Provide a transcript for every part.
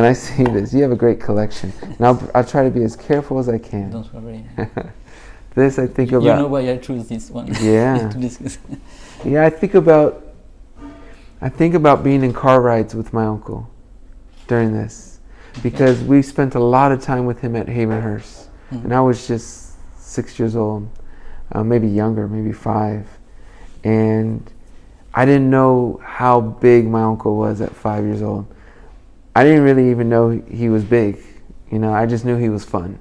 I see this, you have a great collection. And I'll try to be as careful as I can. Don't worry. This I think You about. know why I choose this one. Yeah. To discuss. Yeah, I think about being in car rides with my uncle during this, because we spent a lot of time with him at Havenhurst, and I was just 6 years old, maybe younger, maybe 5, and I didn't know how big my uncle was at 5 years old. I didn't really even know he was big, I just knew he was fun,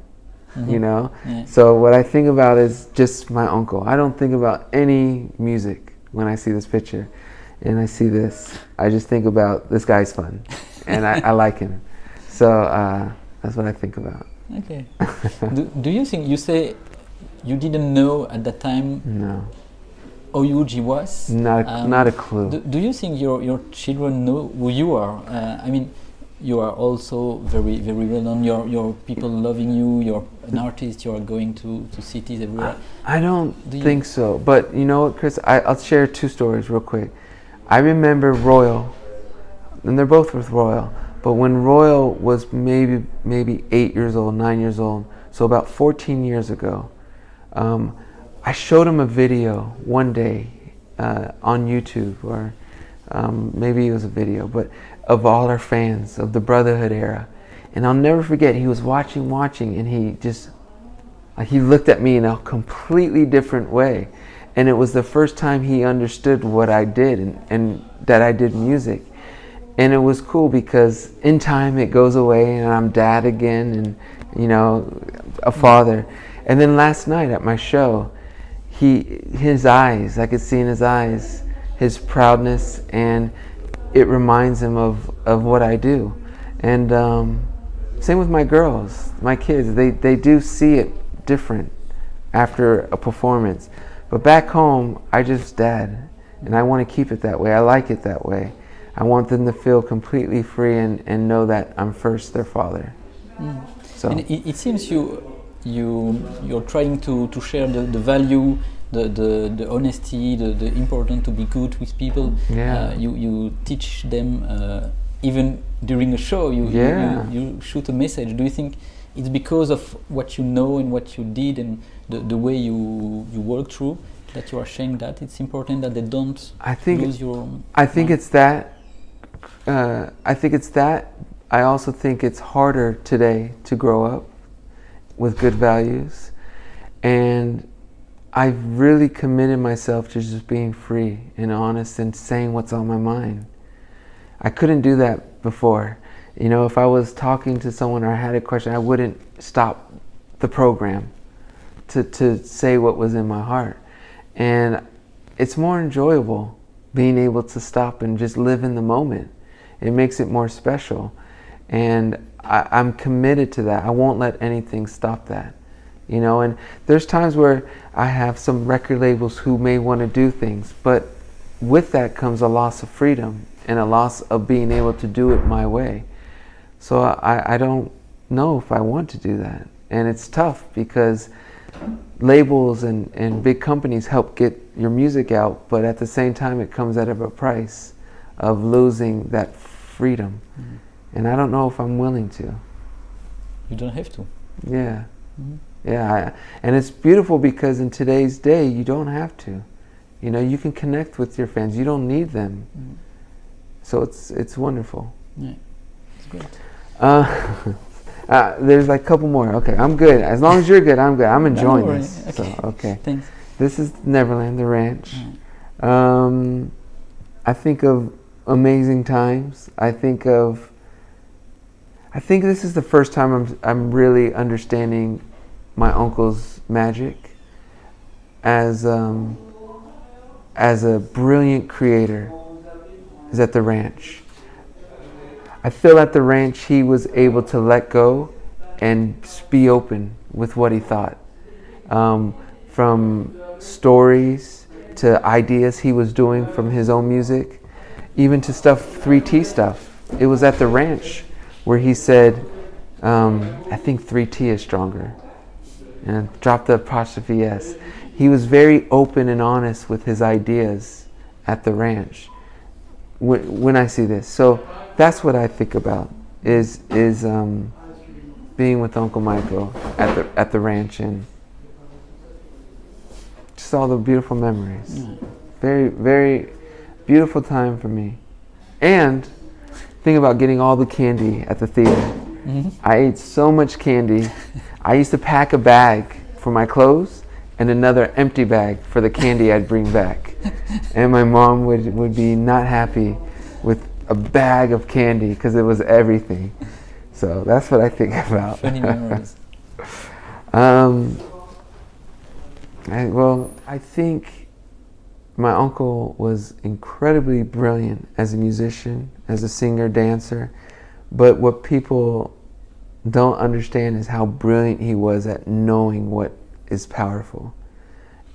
Yeah. So what I think about is just my uncle. I don't think about any music when I see this picture and I see this. I just think about this guy's fun and I like him. So that's what I think about. Okay. Do you think, you say you didn't know at that time No. how huge he was? Not a clue. Do you think your children know who you are? I mean, you are also very, very well known. Your people loving you. You're an artist. You are going to cities everywhere. I don't think so. But you know what, Chris? I'll share 2 stories real quick. I remember Royal, and they're both with Royal. But when Royal was maybe 8 years old, 9 years old, so about 14 years ago, I showed him a video one day on YouTube, or maybe it was a video, but of all our fans of the Brotherhood era. And I'll never forget, he was watching, and he looked at me in a completely different way. And it was the first time he understood what I did and that I did music. And it was cool because in time it goes away and I'm dad again and, a father. And then last night at my show, his eyes, I could see in his eyes, his proudness, and it reminds him of what I do. And same with my girls, my kids, they do see it different after a performance. But back home, I just dad, and I want to keep it that way. I like it that way. I want them to feel completely free and know that I'm first their father. So and it seems you're trying to share the value, the honesty, the important to be good with people. Yeah. You teach them even during a show. You shoot a message. Do you think it's because of what you know and what you did and the way you work through that you are sharing that it's important that they don't lose your? I think it's that. I also think it's harder today to grow up with good values, and I've really committed myself to just being free and honest and saying what's on my mind. I couldn't do that before. If I was talking to someone or I had a question, I wouldn't stop the program to say what was in my heart. And it's more enjoyable being able to stop and just live in the moment. It makes it more special. And I'm committed to that. I won't let anything stop that. And there's times where I have some record labels who may want to do things, but with that comes a loss of freedom and a loss of being able to do it my way. So I don't know if I want to do that. And it's tough because labels and big companies help get your music out, but at the same time it comes at a price of losing that freedom. And I don't know if I'm willing to. You don't have to. Yeah. Yeah, and it's beautiful because in today's day you don't have to. You can connect with your fans. You don't need them. So it's wonderful. Yeah, it's great. There's like a couple more. Okay, I'm good. As long as you're good, I'm good. I'm enjoying this. Okay. So, okay. Thanks. This is Neverland, the ranch. I think of amazing times. I think this is the first time I'm really understanding my uncle's magic as a brilliant creator is at the ranch. I feel at the ranch he was able to let go and be open with what he thought. From stories to ideas he was doing from his own music, even to 3T stuff. It was at the ranch where he said, I think 3T is stronger. And drop the apostrophe S. He was very open and honest with his ideas at the ranch when I see this. So that's what I think about, is being with Uncle Michael at the ranch, and just all the beautiful memories. Very, very beautiful time for me. And think about getting all the candy at the theater. I ate so much candy. I used to pack a bag for my clothes and another empty bag for the candy I'd bring back. And my mom would be not happy with a bag of candy because it was everything. So that's what I think about. Funny memories. I think my uncle was incredibly brilliant as a musician, as a singer, dancer. But what people don't understand is how brilliant he was at knowing what is powerful.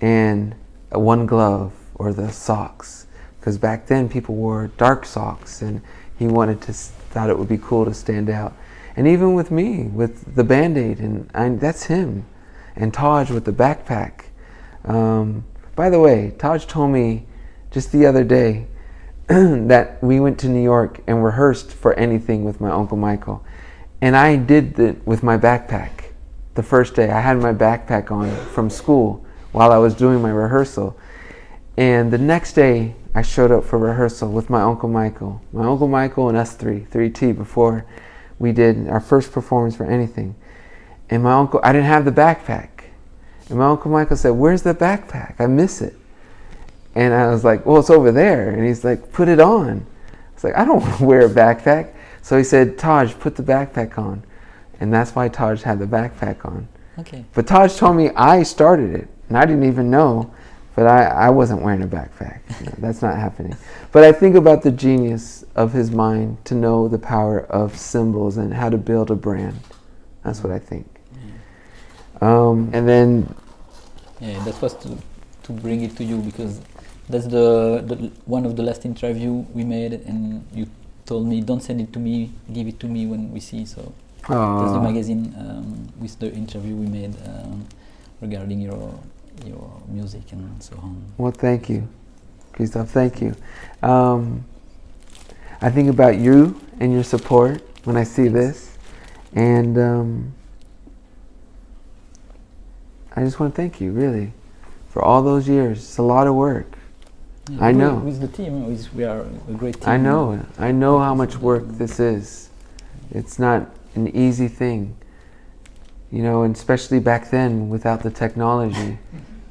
And one glove or the socks. Because back then people wore dark socks, and he thought it would be cool to stand out. And even with me, with the Band-Aid, and that's him. And Taj with the backpack. By the way, Taj told me just the other day that we went to New York and rehearsed for anything with my Uncle Michael. And I did that with my backpack. The first day I had my backpack on from school while I was doing my rehearsal. And the next day I showed up for rehearsal with my Uncle Michael. My Uncle Michael and us 3T, before we did our first performance for anything. And I didn't have the backpack. And my Uncle Michael said, "Where's the backpack? I miss it." And I was like, "Well, it's over there." And he's like, "Put it on." I was like, "I don't want to wear a backpack." So he said, "Taj, put the backpack on." And that's why Taj had the backpack on. Okay. But Taj told me I started it, and I didn't even know, but I wasn't wearing a backpack. No, that's not happening. But I think about the genius of his mind to know the power of symbols and how to build a brand. That's what I think. And then... Yeah, that was to bring it to you, because that's the one of the last interview we made, and you told me, "Don't send it to me, give it to me when we see." So that's the magazine with the interview we made regarding your music and so on. Well, thank you, Christophe. Thank you. I think about you and your support when I see this, and I just want to thank you, really, for all those years. It's a lot of work. Yeah, I know. With the team, we are a great team. I know. I know how much work this is. It's not an easy thing, you know, and especially back then without the technology.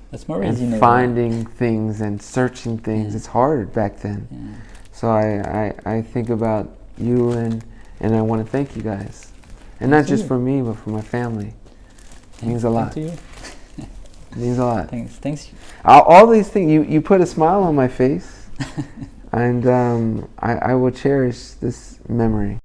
That's more easy now. And finding things and searching things. It's hard back then. Yeah. So I think about you, and I want to thank you guys. And not just for me, but for my family. It means a lot. To you. It means a lot. Thanks. All these things, you put a smile on my face, and I will cherish this memory.